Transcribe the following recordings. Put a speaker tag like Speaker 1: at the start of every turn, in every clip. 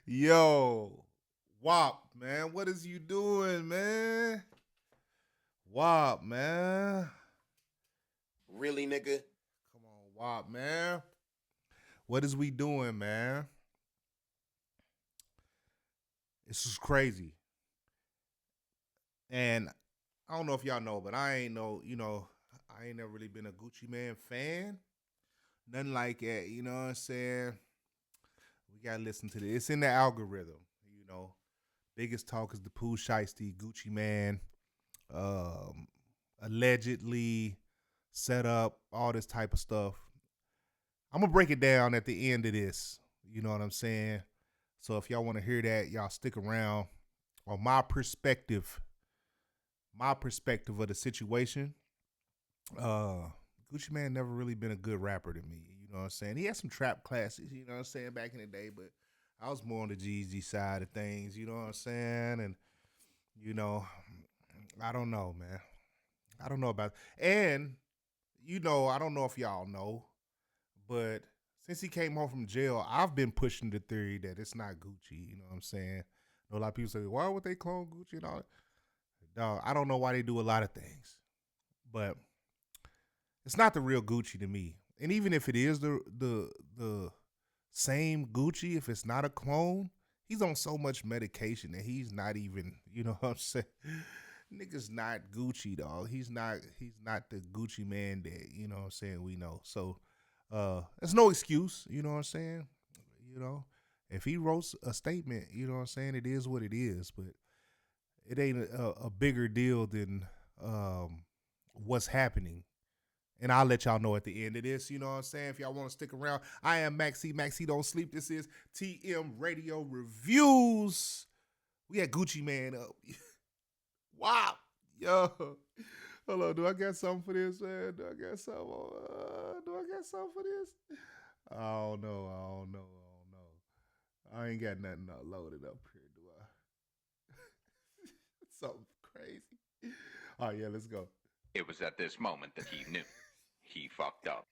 Speaker 1: Yo, Wop, man, what is you doing, man? Wop, man.
Speaker 2: Really, nigga?
Speaker 1: Come on, Wop, man. What is we doing, man? This is crazy. And I don't know if y'all know, but I ain't I ain't never really been a Gucci Man fan. Nothing like that, you know what I'm saying? We gotta listen to this. It's in the algorithm, you know. Biggest talk is the Pooh Shiesty, Gucci Man, um, allegedly set up, all this type of stuff. I'm gonna break it down at the end of this. You know what I'm saying? So if y'all want to hear that, y'all stick around. On my perspective of the situation, uh, Gucci Man never really been a good rapper to me. You know what I'm saying? He had some trap classics, you know what I'm saying, back in the day, but I was more on the Jeezy side of things, you know what I'm saying? And, you know, I don't know, man. I don't know about and I don't know if y'all know, but since he came home from jail, I've been pushing the theory that it's not Gucci. You know what I'm saying? A lot of people say, why would they clone Gucci and all that? Dog, I don't know why they do a lot of things, but it's not the real Gucci to me. And even if it is the same Gucci, if it's not a clone, he's on so much medication that he's not even, you know what I'm saying? Nigga's not Gucci, dog. He's not the Gucci man that, you know what I'm saying, we know. So there's no excuse, you know what I'm saying? You know, if he wrote a statement, you know what I'm saying, it is what it is, but it ain't a bigger deal than what's happening. And I'll let y'all know at the end of this, you know what I'm saying? If y'all want to stick around, I am Maxie. Maxie Don't Sleep. This is TM Radio Reviews. We had Gucci Man up. Wow. Yo. Hold on. Do I got something for this, man? Do I got something? For this? I don't know. I ain't got nothing loaded up here, do I? Something crazy. Oh, yeah, let's go.
Speaker 3: It was at this moment that he knew. He fucked up.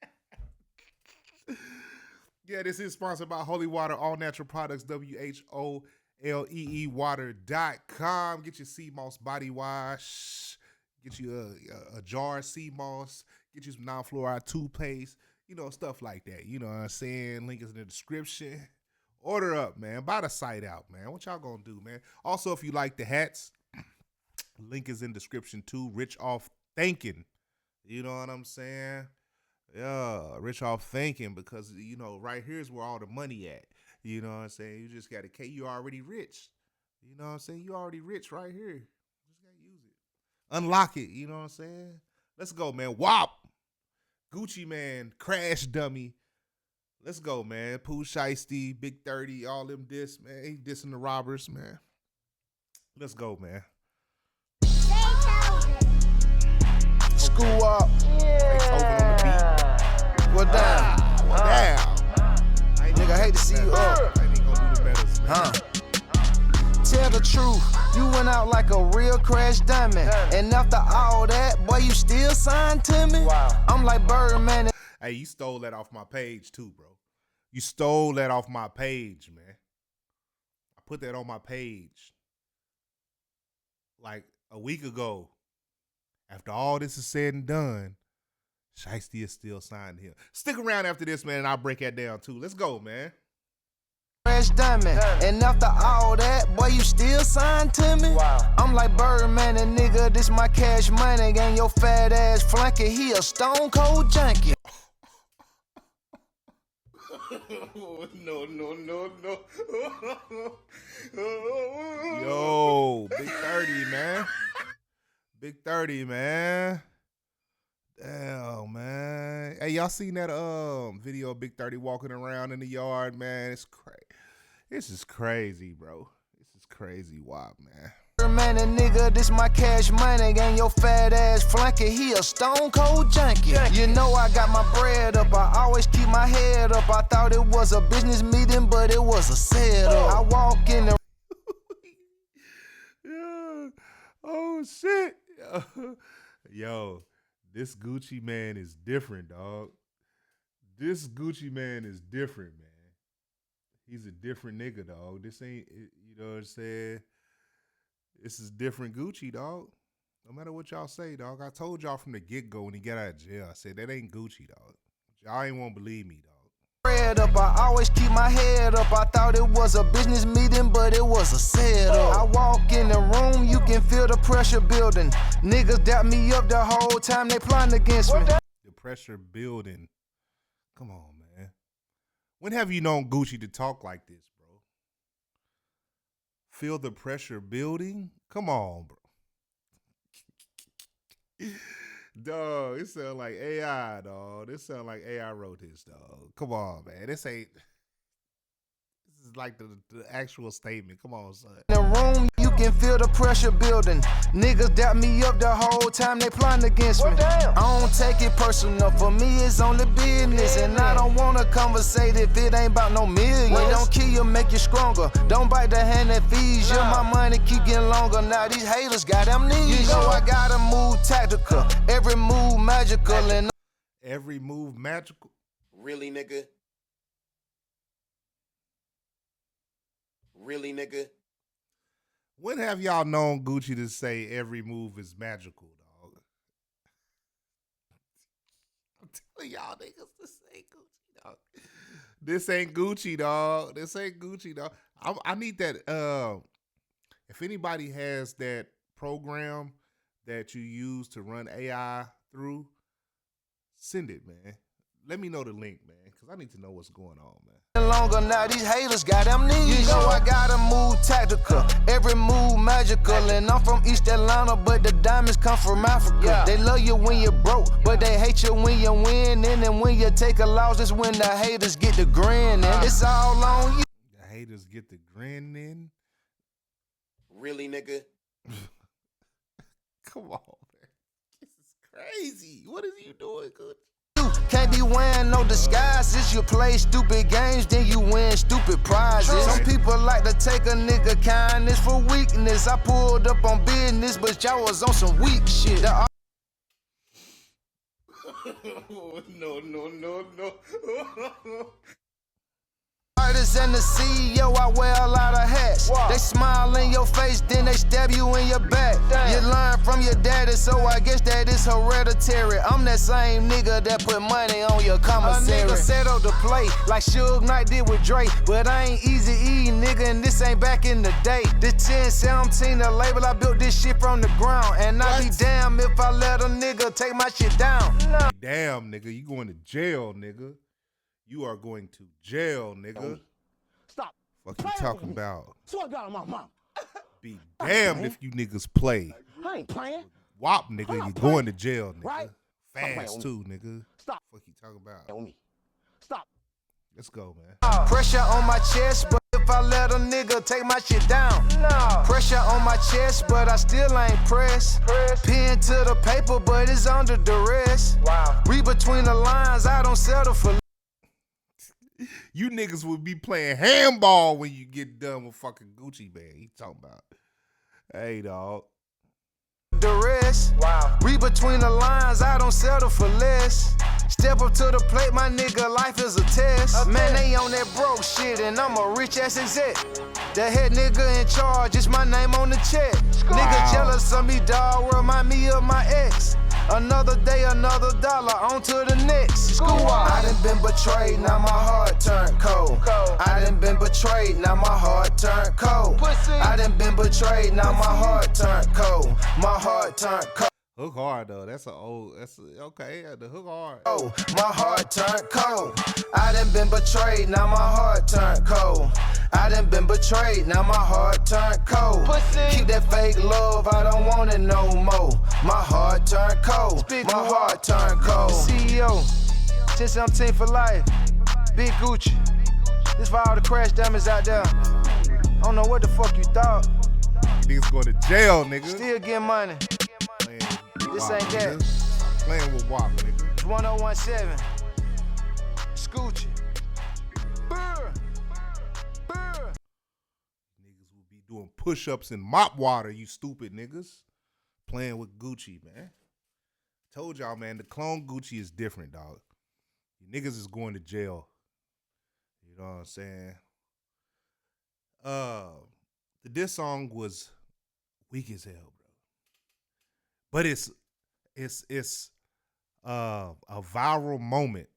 Speaker 1: Yeah, this is sponsored by Holy Water, all natural products, WHOLEE water.com. Get your sea moss body wash. Get you a jar of sea moss. Get you some non-fluoride toothpaste. You know, stuff like that. You know what I'm saying? Link is in the description. Order up, man. Buy the site out, man. What y'all gonna do, man? Also, if you like the hats, link is in description too. Rich off thinking. You know what I'm saying? Yeah, rich off thinking because, you know, right here's where all the money at. You know what I'm saying? You just got to, you already rich. You know what I'm saying? You already rich right here. Just got to use it. Unlock it. You know what I'm saying? Let's go, man. Wop. Gucci Man, Crash Dummy. Let's go, man. Pooh Shiesty, Big 30, all them diss, man. He dissing the robbers, man. Let's go, man.
Speaker 2: School up.
Speaker 1: What down? What down?
Speaker 2: Nigga, I hate to see you up.
Speaker 1: I ain't gonna do the medals, man.
Speaker 2: Tell the truth, you went out like a real crash dummy. And after all that, boy, you still signed to me? Wow. I'm like Birdman.
Speaker 1: Hey, you stole that off my page too, bro. You stole that off my page, man. I put that on my page like a week ago. After all this is said and done, Shiesty is still signed here. Stick around after this, man, and I'll break that down too. Let's go, man.
Speaker 2: Crash dummy. And after all that, boy, you still signed to me? Wow. I'm like Birdman, and nigga, this my cash money. And your fat ass flunky, he a stone cold junkie.
Speaker 1: No. Yo, Big 30, man. Big 30, man. Damn, man. Hey, y'all seen that video of Big 30 walking around in the yard, man? It's crazy. This is crazy, bro. This is crazy wop, man.
Speaker 2: Man, and nigga, this my cash money. And your fat ass flunky, he a stone cold junkie. You know I got my bread up. I always keep my head up. I thought it was a business meeting, but it was a setup. I walk in the
Speaker 1: Yeah. Oh shit. Yo, this Gucci Man is different, dog. This Gucci Man is different, man. He's a different nigga, dog. This ain't, you know what I'm saying? This is different Gucci, dog. No matter what y'all say, dog. I told y'all from the get-go when he got out of jail, I said, that ain't Gucci, dog. Y'all ain't won't believe me, dog.
Speaker 2: Up, I always keep my head up. I thought it was a business meeting, but it was a setup. I walk in the room, you can feel the pressure building. Niggas dap me up the whole time they plotting against me.
Speaker 1: The pressure building. Come on, man. When have you known Gucci to talk like this, bro? Feel the pressure building? Come on, bro. Dog, it sound like AI, dog. This sound like AI wrote this, dog. Come on, man. This is like the actual statement. Come on, son.
Speaker 2: In the room, you can feel the pressure building. Niggas dap me up the whole time they plotting against me. I don't take it personal. For me, it's only business. And I don't wanna conversate if it ain't about no millions. Don't kill you, make you stronger. Don't bite the hand that feeds you. My money keep getting longer. Now these haters got amnesia. You know I gotta move tactical. Every move magical. And
Speaker 1: every move magical.
Speaker 4: Really, nigga? Really, nigga?
Speaker 1: When have y'all known Gucci to say every move is magical, dog? I'm telling y'all niggas, this ain't Gucci, dog. This ain't Gucci, dog. This ain't Gucci, dog. I need that. If anybody has that program that you use to run AI through, send it, man. Let me know the link, man, because I need to know what's going on, man.
Speaker 2: Longer now, these haters got amnesia. You know I gotta move tactical, every move magical. And I'm from East Atlanta, but the diamonds come from Africa. They love you when you're broke, but they hate you when you win. And when you take a loss, it's when the haters get the grin. And it's all on you.
Speaker 1: The haters get the grin in.
Speaker 4: Really, nigga?
Speaker 1: Come on, man. This is crazy. What is you doing, good?
Speaker 2: Can't be wearing no disguises. You play stupid games, then you win stupid prizes. Some people like to take a nigga kindness for weakness. I pulled up on business, but y'all was on some weak shit.
Speaker 1: No.
Speaker 2: Artists and the CEO, I wear a lot of hats. They smile in your face, then they stab you in your back. You learn from your daddy, so I guess that is hereditary. I'm that same nigga that put money on your commissary. A nigga settled the play like Suge Knight did with Drake. But I ain't easy E, nigga, and this ain't back in the day. The 1017, the label, I built this shit from the ground. And I be damn if I let a nigga take my shit down.
Speaker 1: Damn, nigga, you going to jail, nigga. You are going to jail, nigga.
Speaker 5: Stop.
Speaker 1: What you talking about?
Speaker 5: Swear to God on my mom.
Speaker 1: Be damned if you niggas play.
Speaker 5: I ain't playing.
Speaker 1: WAP, nigga, you going to jail, nigga.
Speaker 5: Right?
Speaker 1: Fast, too, nigga.
Speaker 5: Stop.
Speaker 1: What you talking about?
Speaker 5: On me. Stop.
Speaker 1: Let's go, man.
Speaker 2: Pressure on my chest, but if I let a nigga take my shit down. Pressure on my chest, but I still ain't pressed. Pen to the paper, but it's under duress. Read between the lines, I don't settle for.
Speaker 1: You niggas would be playing handball when you get done with fucking Gucci, man. He talking about, hey, dog.
Speaker 2: Duress. Read between the lines, I don't settle for less. Step up to the plate, my nigga, life is a test. Man, they on that broke shit, and I'm a rich ass exec. The head nigga in charge, it's my name on the check. Nigga jealous of me, dog, remind me of my ex. Another day, another dollar, on to the next. I done been betrayed, now my heart turned cold. I done been betrayed, now my heart turned cold. I done been betrayed, now my heart turned cold. My heart turned cold.
Speaker 1: Hook hard, though. Okay, the hook hard.
Speaker 2: Oh, my heart turned cold. I done been betrayed, now my heart turned cold. I done been betrayed, now my heart turned cold. Keep that fake love, I don't want it no more. My heart turned cold. My heart turned cold. CEO, 1017 for life. Big Gucci. This for all the crash dummies out there. I don't know what the fuck you thought.
Speaker 1: Niggas going to jail, nigga.
Speaker 2: Still getting money. This ain't that.
Speaker 1: Playing with WAP, nigga.
Speaker 2: It's 1017. Scoochie.
Speaker 1: Niggas will be doing push-ups in mop water, you stupid niggas. Playing with Gucci, man. Told y'all, man, the clone Gucci is different, dog. You niggas is going to jail. You know what I'm saying? The diss song was weak as hell, bro. But it's a viral moment.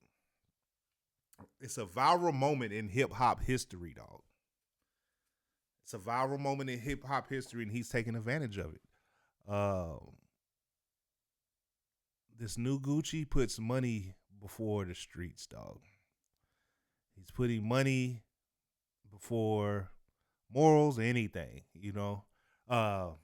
Speaker 1: It's a viral moment in hip hop history, dog. It's a viral moment in hip hop history, and he's taking advantage of it. This new Gucci puts money before the streets, dog. He's putting money before morals or anything, you know. So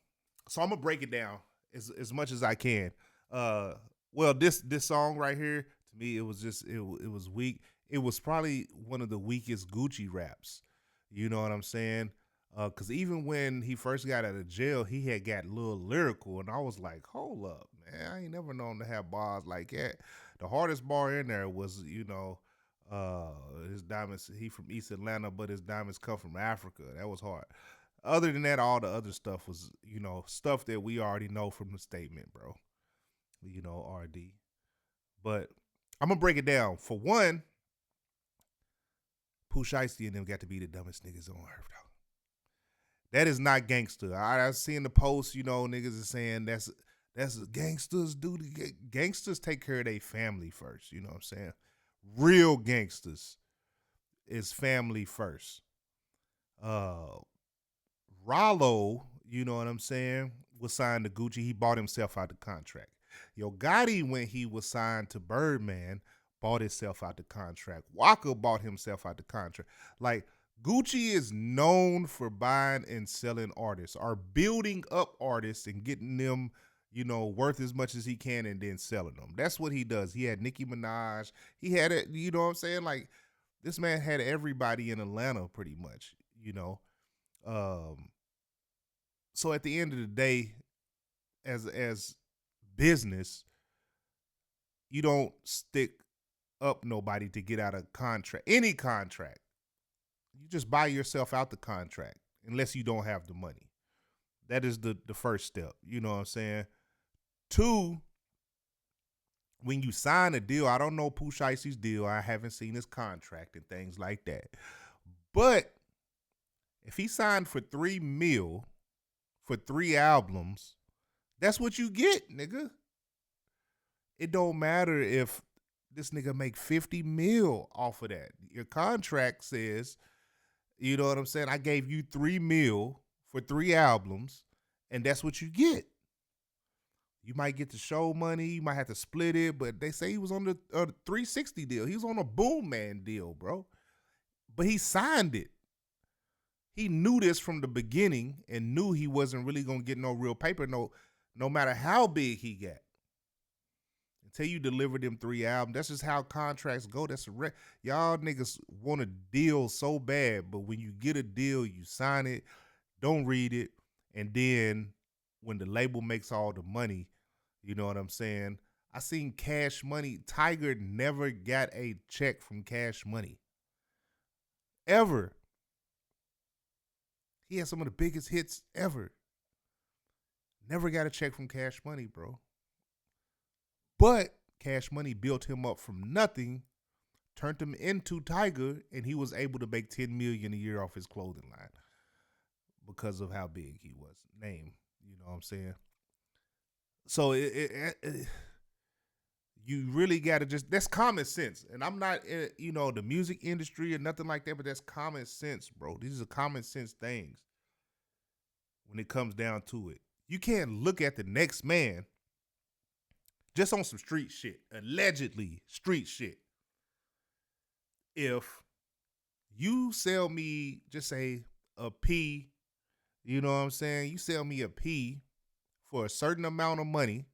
Speaker 1: I'm gonna break it down as much as I can. Well, this song right here, to me, it was just it was weak. It was probably one of the weakest Gucci raps. You know what I'm saying? Cause even when he first got out of jail, he had got a little lyrical, and I was like, hold up, man, I ain't never known to have bars like that. The hardest bar in there was, you know, his diamonds. He from East Atlanta, but his diamonds come from Africa. That was hard. Other than that, all the other stuff was, you know, stuff that we already know from the statement, bro. You know, RD. But I'm gonna break it down. For one, Pooh Shiesty and them got to be the dumbest niggas on earth, dog. That is not gangster. I've seen the posts, you know, niggas are saying that's gangsters do. Gangsters take care of their family first. You know what I'm saying? Real gangsters is family first. Rollo, you know what I'm saying, was signed to Gucci. He bought himself out the contract. Yo Gotti, when he was signed to Birdman, bought himself out the contract. Waka bought himself out the contract. Like, Gucci is known for buying and selling artists, or building up artists and getting them, you know, worth as much as he can and then selling them. That's what he does. He had Nicki Minaj. He had it, you know what I'm saying? Like, this man had everybody in Atlanta pretty much, you know. So at the end of the day, as business, you don't stick up nobody to get out of contract, any contract. You just buy yourself out the contract unless you don't have the money. That is the first step. You know what I'm saying? Two, when you sign a deal, I don't know Pooh Shiesty's deal. I haven't seen his contract and things like that. But if he signed for $3 million for 3 albums, that's what you get, nigga. It don't matter if this nigga make 50 mil off of that. Your contract says, you know what I'm saying, I gave you 3 mil for 3 albums, and that's what you get. You might get the show money, you might have to split it, but they say he was on the 360 deal. He was on a Boom Man deal, bro. But he signed it. He knew this from the beginning and knew he wasn't really going to get no real paper, no matter how big he got. Until you deliver them 3 albums, that's just how contracts go. That's y'all niggas want a deal so bad, but when you get a deal, you sign it, don't read it, and then when the label makes all the money, you know what I'm saying? I seen Cash Money. Tiger never got a check from Cash Money. Ever. He had some of the biggest hits ever. Never got a check from Cash Money, bro. But Cash Money built him up from nothing, turned him into Tiger, and he was able to make $10 million a year off his clothing line because of how big he was. Name, you know what I'm saying? So you really got to that's common sense. And I'm not, you know, the music industry or nothing like that, but that's common sense, bro. These are common sense things when it comes down to it. You can't look at the next man just on some street shit, allegedly street shit. If you sell me, just say, a P, you know what I'm saying? You sell me a P for a certain amount of money,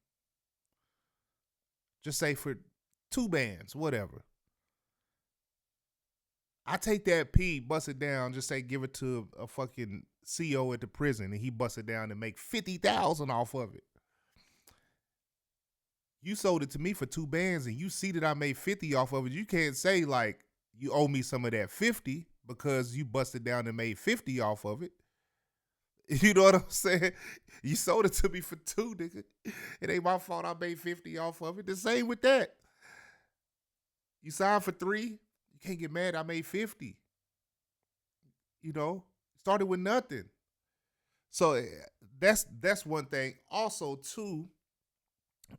Speaker 1: just say for 2 bands, whatever. I take that P, bust it down, just say give it to a fucking CO at the prison, and he bust it down and make $50,000 off of it. You sold it to me for 2 bands, and you see that I made 50 off of it. You can't say like you owe me some of that 50 because you busted down and made 50 off of it. You know what I'm saying? You sold it to me for 2, nigga. It ain't my fault I made 50 off of it. The same with that. You signed for 3, you can't get mad I made 50. You know? Started with nothing. So that's one thing. Also, too,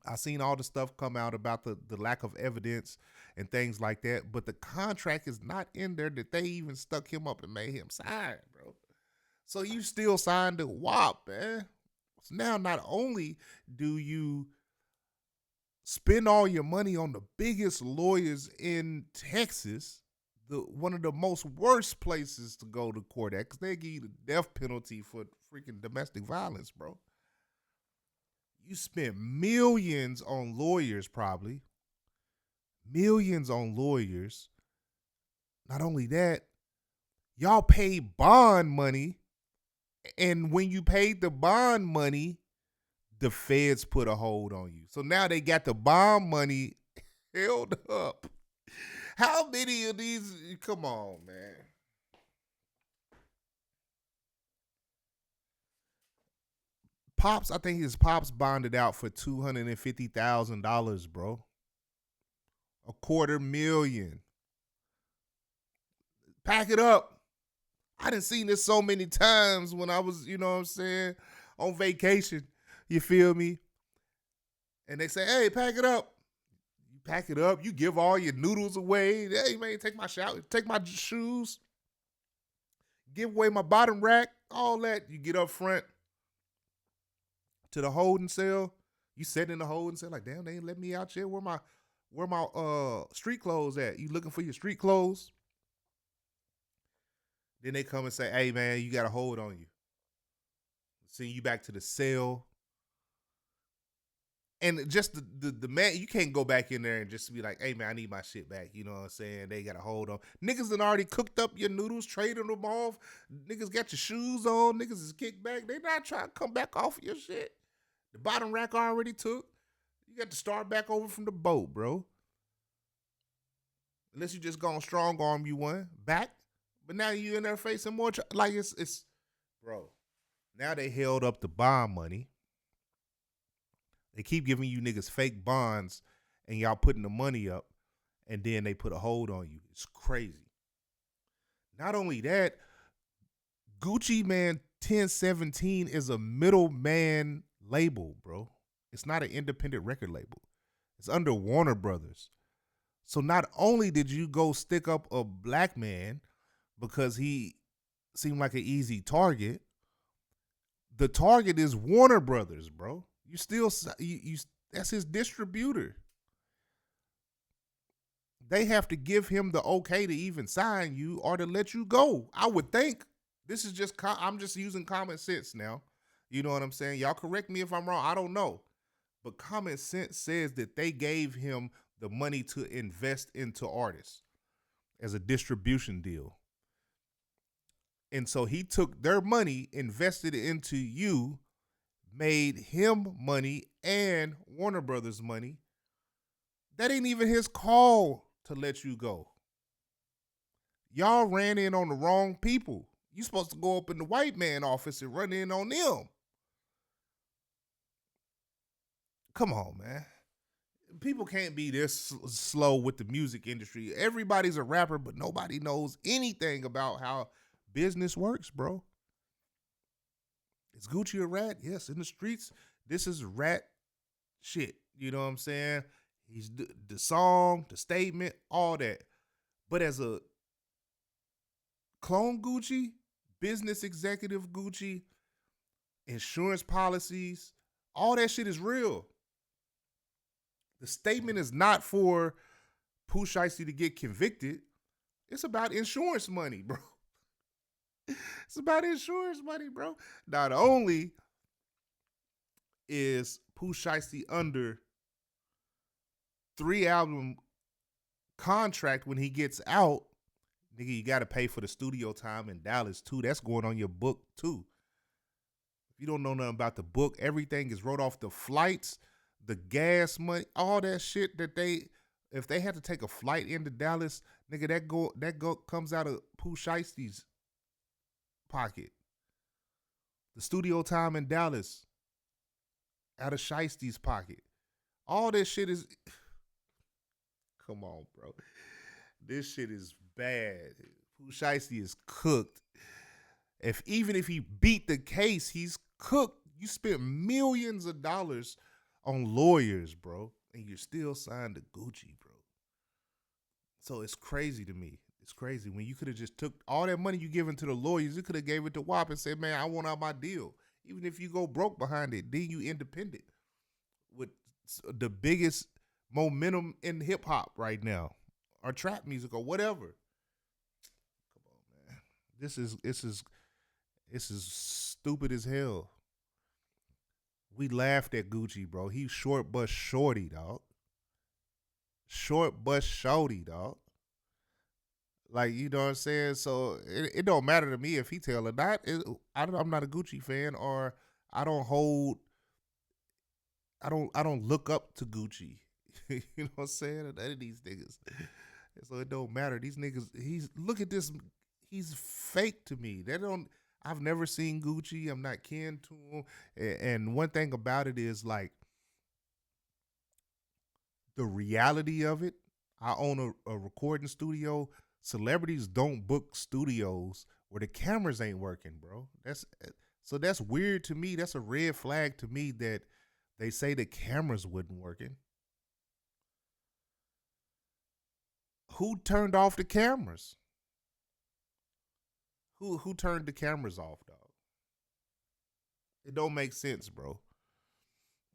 Speaker 1: I seen all the stuff come out about the lack of evidence and things like that, but the contract is not in there that they even stuck him up and made him sign, bro. So you still signed the WAP, man. So now not only do you spend all your money on the biggest lawyers in Texas, one of the most worst places to go to court at, because they give you the death penalty for freaking domestic violence, bro. You spent millions on lawyers, probably. Millions on lawyers. Not only that, y'all paid bond money. And when you paid the bond money, the feds put a hold on you. So now they got the bond money held up. How many of these? Come on, man. Pops, I think his pops bonded out for $250,000, bro. $250,000. Pack it up. I done seen this so many times when I was, you know what I'm saying, on vacation. You feel me? And they say, hey, pack it up. You pack it up. You give all your noodles away. Hey, man, take my shower. Take my shoes. Give away my bottom rack. All that. You get up front to the holding cell. You sit in the holding cell like, damn, they ain't let me out here. Where my street clothes at? You looking for your street clothes? Then they come and say, hey, man, you got a hold on you. Send you back to the cell. And just the man, you can't go back in there and just be like, hey, man, I need my shit back. You know what I'm saying? They got a hold on. Niggas done already cooked up your noodles, traded them off. Niggas got your shoes on. Niggas is kicked back. They not trying to come back off your shit. The bottom rack already took. You got to start back over from the boat, bro. Unless you just gonna strong arm you one back. But now you in there facing more, like it's, bro. Now they held up the bond money. They keep giving you niggas fake bonds and y'all putting the money up and then they put a hold on you. It's crazy. Not only that, Gucci Man 1017 is a middleman label, bro. It's not an independent record label. It's under Warner Brothers. So not only did you go stick up a black man because he seemed like an easy target, the target is Warner Brothers, bro. You still, you that's his distributor. They have to give him the okay to even sign you or to let you go. I would think. This is just, I'm just using common sense now. You know what I'm saying? Y'all correct me if I'm wrong. I don't know. But common sense says that they gave him the money to invest into artists as a distribution deal. And so he took their money, invested it into you, made him money and Warner Brothers money. That ain't even his call to let you go. Y'all ran in on the wrong people. You supposed to go up in the white man office and run in on them. Come on, man. People can't be this slow with the music industry. Everybody's a rapper, but nobody knows anything about how business works, bro. Is Gucci a rat? Yes, in the streets, this is rat shit. You know what I'm saying? He's the song, the statement, all that. But as a clone Gucci, business executive Gucci, insurance policies, all that shit is real. The statement is not for Pooh Shiesty to get convicted. It's about insurance money, bro. It's about insurance money, bro. Not only is Pooh Shiesty under 3-album contract when he gets out, nigga, you got to pay for the studio time in Dallas, too. That's going on your book, too. If you don't know nothing about the book, everything is wrote off the flights, the gas money, all that shit that if they had to take a flight into Dallas, nigga, that comes out of Pooh Shiesty's pocket. The studio time in Dallas, out of Shiesty's pocket. All this shit is, come on, bro. This shit is bad. Pooh Shiesty is cooked. Even if he beat the case, he's cooked. You spent millions of dollars on lawyers, bro, and you're still signed to Gucci, bro. So it's crazy to me. It's crazy when you could have just took all that money you given to the lawyers. You could have gave it to WAP and said, "Man, I want out my deal." Even if you go broke behind it, then you independent with the biggest momentum in hip hop right now, or trap music, or whatever. Come on, man. This is stupid as hell. We laughed at Gucci, bro. He's short but shorty, dog. Short but shorty, dog. Like, you know what I'm saying? So it don't matter to me if he tell or not. I'm not a Gucci fan, or I don't hold. I don't look up to Gucci. You know what I'm saying? None of these niggas. So it don't matter. These niggas. Look at this. He's fake to me. They don't. I've never seen Gucci. I'm not kin to him. And one thing about it is, like, the reality of it. I own a recording studio. Celebrities don't book studios where the cameras ain't working, bro. That's weird to me. That's a red flag to me that they say the cameras wasn't working. Who turned off the cameras? Who turned the cameras off, dog? It don't make sense, bro.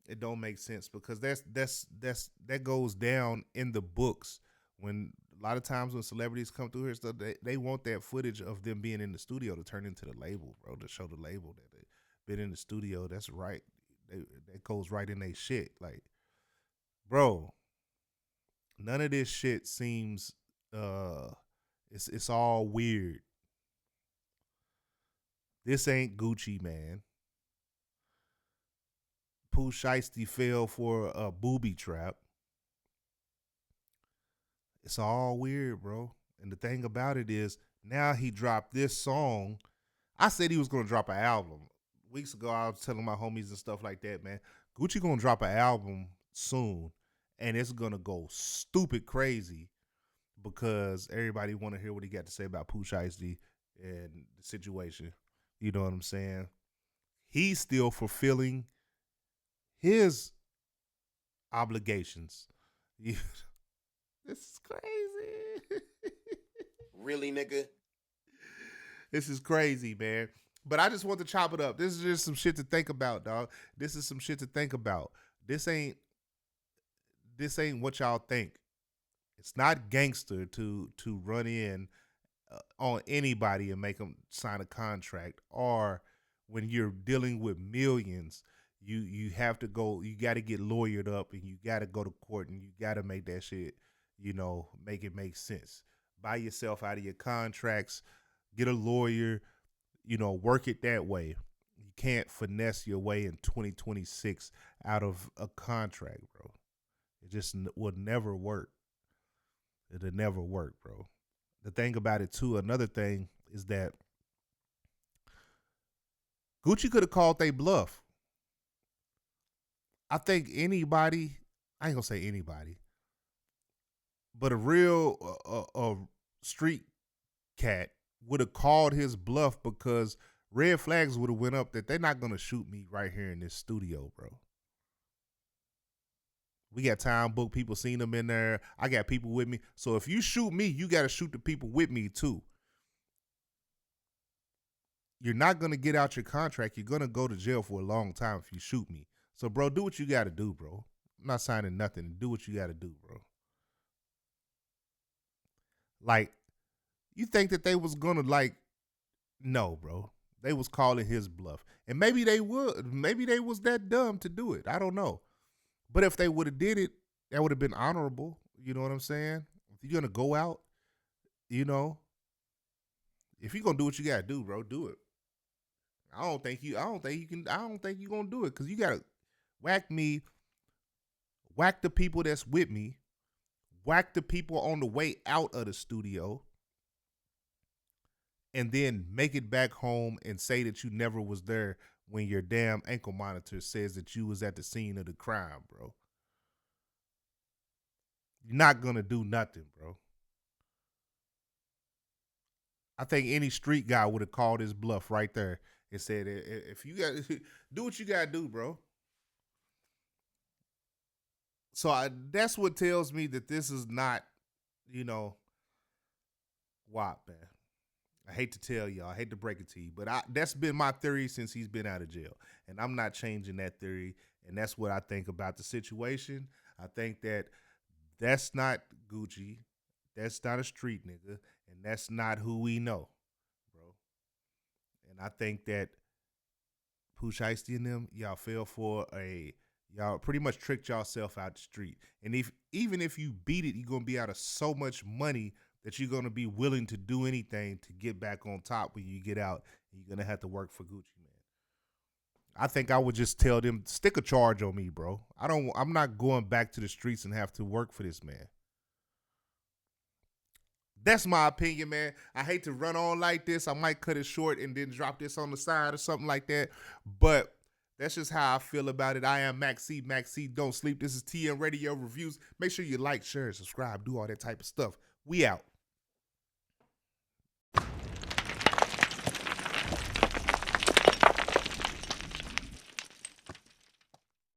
Speaker 1: It don't make sense, because that goes down in the books. When a lot of times when celebrities come through here, stuff, they want that footage of them being in the studio to turn into the label, bro, to show the label that they've been in the studio. That's right. That goes right in their shit. Like, bro, none of this shit seems it's all weird. This ain't Gucci, man. Pooh Shiesty fell for a booby trap. It's all weird, bro. And the thing about it is, now he dropped this song. I said he was going to drop an album. Weeks ago, I was telling my homies and stuff like that, man. Gucci going to drop an album soon, and it's going to go stupid crazy, because everybody want to hear what he got to say about Pooh Shiesty and the situation. You know what I'm saying? He's still fulfilling his obligations. This is crazy.
Speaker 4: Really, nigga?
Speaker 1: This is crazy, man. But I just want to chop it up. This is just some shit to think about, dog. This is some shit to think about. This ain't what y'all think. It's not gangster to run in on anybody and make them sign a contract, or when you're dealing with millions, you have to go, you got to get lawyered up, and you got to go to court, and you got to make that shit, make it make sense. Buy yourself out of your contracts, get a lawyer, work it that way. You can't finesse your way in 2026 out of a contract, bro. It just would never work. It'll never work, bro. The thing about it, too, another thing is that Gucci could have called they bluff. I think anybody, I ain't gonna say anybody, but a real street cat would have called his bluff, because red flags would have went up that they're not gonna shoot me right here in this studio, bro. We got time booked, people seen them in there. I got people with me. So if you shoot me, you got to shoot the people with me too. You're not going to get out your contract. You're going to go to jail for a long time if you shoot me. So, bro, do what you got to do, bro. I'm not signing nothing. Do what you got to do, bro. Like, you think that they was going to, no, bro. They was calling his bluff. And maybe they would. Maybe they was that dumb to do it. I don't know. But if they would have did it, that would have been honorable. You know what I'm saying? If you're gonna go out, if you're gonna do what you gotta do, bro, do it. I don't think you're gonna do it, because you gotta whack me, whack the people that's with me, whack the people on the way out of the studio, and then make it back home and say that you never was there when your damn ankle monitor says that you was at the scene of the crime, bro. You're not going to do nothing, bro. I think any street guy would have called his bluff right there and said, if you got do what you gotta do, bro. So that's what tells me that this is not, WAP, man. I hate to tell y'all, I hate to break it to you, but that's been my theory since he's been out of jail. And I'm not changing that theory. And that's what I think about the situation. I think that's not Gucci. That's not a street nigga. And that's not who we know, bro. And I think that Pooh Shiesty and them, y'all fell for y'all pretty much tricked yourself out the street. And even if you beat it, you're going to be out of so much money that you're going to be willing to do anything to get back on top when you get out. And you're going to have to work for Gucci, man. I think I would just tell them, stick a charge on me, bro. I'm not going back to the streets and have to work for this man. That's my opinion, man. I hate to run on like this. I might cut it short and then drop this on the side or something like that. But that's just how I feel about it. I am Max C. Max C. Don't sleep. This is TN Radio Reviews. Make sure you like, share, subscribe, do all that type of stuff. We out.